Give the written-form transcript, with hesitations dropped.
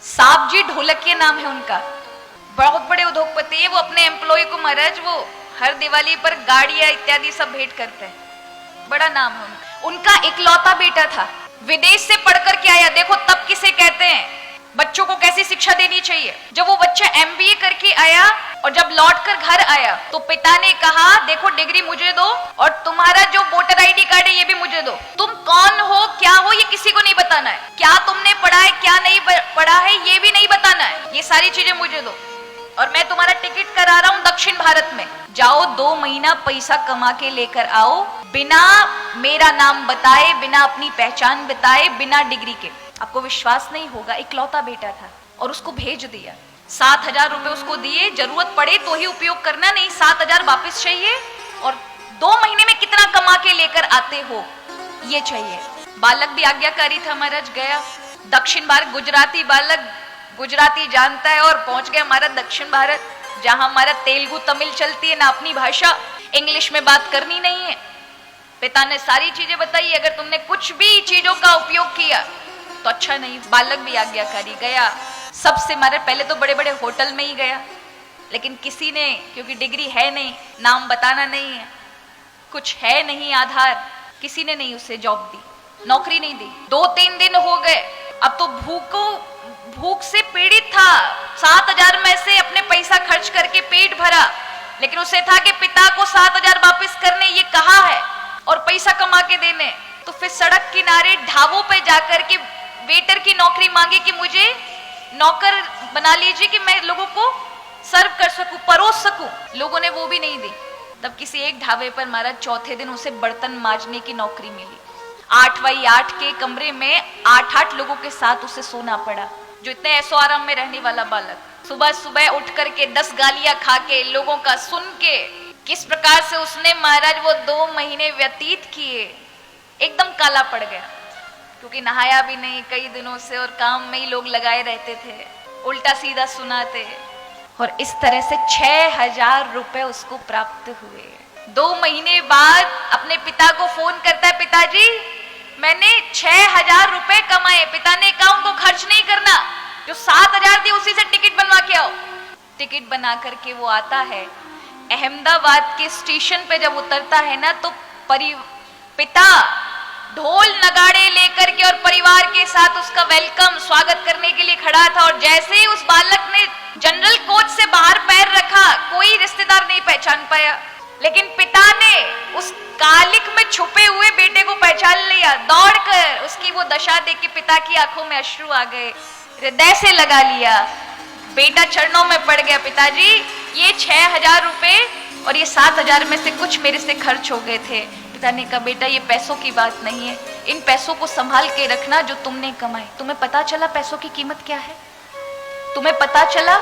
साहब जी ढोलकिया नाम है उनका, बहुत बड़े उद्योगपति है। वो अपने एम्प्लॉय को महाराज वो हर दिवाली पर गाड़ियां इत्यादि सब भेंट करते हैं, बड़ा नाम है उनका। इकलौता बेटा था, विदेश से पढ़ कर के आया। देखो तब किसे कहते हैं बच्चों को कैसी शिक्षा देनी चाहिए। जब वो बच्चा MBA करके आया और जब लौट कर घर आया तो पिता ने कहा देखो डिग्री मुझे दो और तुम्हारा जो वोटर ID कार्ड है ये भी मुझे दो। तुम कौन हो क्या हो ये किसी को नहीं बताना है, क्या तुमने पढ़ा है क्या नहीं पढ़ा है ये भी नहीं बताना है, ये सारी चीजें मुझे दो। और मैं तुम्हारा टिकट करा रहा हूं दक्षिण भारत में, जाओ 2 महीना पैसा कमा के लेकर आओ, बिना मेरा नाम बताए, बिना अपनी पहचान बताए, बिना डिग्री के। आपको विश्वास नहीं होगा, इकलौता बेटा था और उसको भेज दिया। 7,000 रुपए उसको दिए, जरूरत पड़े तो ही उपयोग करना, नहीं 7,000 वापस चाहिए और 2 महीने में कितना कमा के लेकर आते हो ये चाहिए। बालक भी आज्ञाकारी था महाराज, गया दक्षिण भारत, गुजराती बालक गुजराती जानता है और पहुंच गया हमारा दक्षिण भारत, जहां हमारा तेलुगु तमिल चलती है ना, अपनी भाषा, इंग्लिश में बात करनी नहीं है। पिता ने सारी चीजें बताई, अगर तुमने कुछ भी चीजों का उपयोग किया तो अच्छा नहीं। बालक भी आज्ञाकारी, गया सबसे मारे, पहले तो बड़े बड़े होटल में ही गया, लेकिन किसी ने, क्योंकि डिग्री है नहीं, नाम बताना नहीं है, कुछ है नहीं आधार, किसी ने नहीं उसे जॉब दी, नौकरी नहीं दी। 2-3 दिन हो गए, अब तो भूख से पीड़ित था। 7,000 में से अपने पैसा खर्च करके पेट भरा, लेकिन उसे था कि पिता को 7,000 वापस करने ये कहा है और पैसा कमा के देने। तो फिर सड़क किनारे ढाबों पे जाकर के वेटर की नौकरी मांगी कि मुझे नौकर बना लीजिए कि मैं लोगों को सर्व कर सकूं, परोस सकूं। लोगों ने वो भी नहीं दी। तब किसी एक ढाबे पर महाराज चौथे दिन उसे बर्तन मांजने की नौकरी मिली। 8x8 के कमरे में 8-8 लोगों के साथ उसे सोना पड़ा। जो इतने ऐसो आराम में रहने वाला बालक, सुबह सुबह उठ करके 10 गालियां खा के, लोगों का सुन के, किस प्रकार से उसने महाराज वो 2 महीने व्यतीत किए, एकदम काला पड़ गया, क्योंकि नहाया भी नहीं कई दिनों से और काम में ही लोग लगाए रहते थे, उल्टा सीधा सुनाते। और इस तरह से 6,000 रुपए उसको प्राप्त हुए। 2 महीने बाद अपने पिता को फोन करता है, पिताजी मैंने 6,000 रुपए कमाए। पिता ने कहा उनको खर्च नहीं करना, जो 7,000 दी उसी से टिकट बनवा के आओ। टिकट बना करके वो आता है, अहमदाबाद के स्टेशन पे जब उतरता है ना, तो पिता ढोल नगाड़े लेकर के और परिवार के साथ उसका वेलकम स्वागत करने के लिए खड़ा था। और जैसे ही उस बालक ने जनरल कोच से बाहर पैर रखा, कोई रिश्तेदार नहीं पहचान पाया, लेकिन पिता ने उस कालिक में छुपे हुए बेटे को पहचान लिया। दौड़कर उसकी वो दशा देख के पिता की आंखों में अश्रु आ गए, हृदय से लगा लिया। बेटा चरणों में पड़ गया, पिताजी ये 6,000 रुपए और ये 7,000 में से कुछ मेरे से खर्च हो गए थे। पिता ने कहा बेटा ये पैसों की बात नहीं है, इन पैसों को संभाल के रखना जो तुमने कमाए। तुम्हें पता चला पैसों की कीमत क्या है? तुम्हें पता चला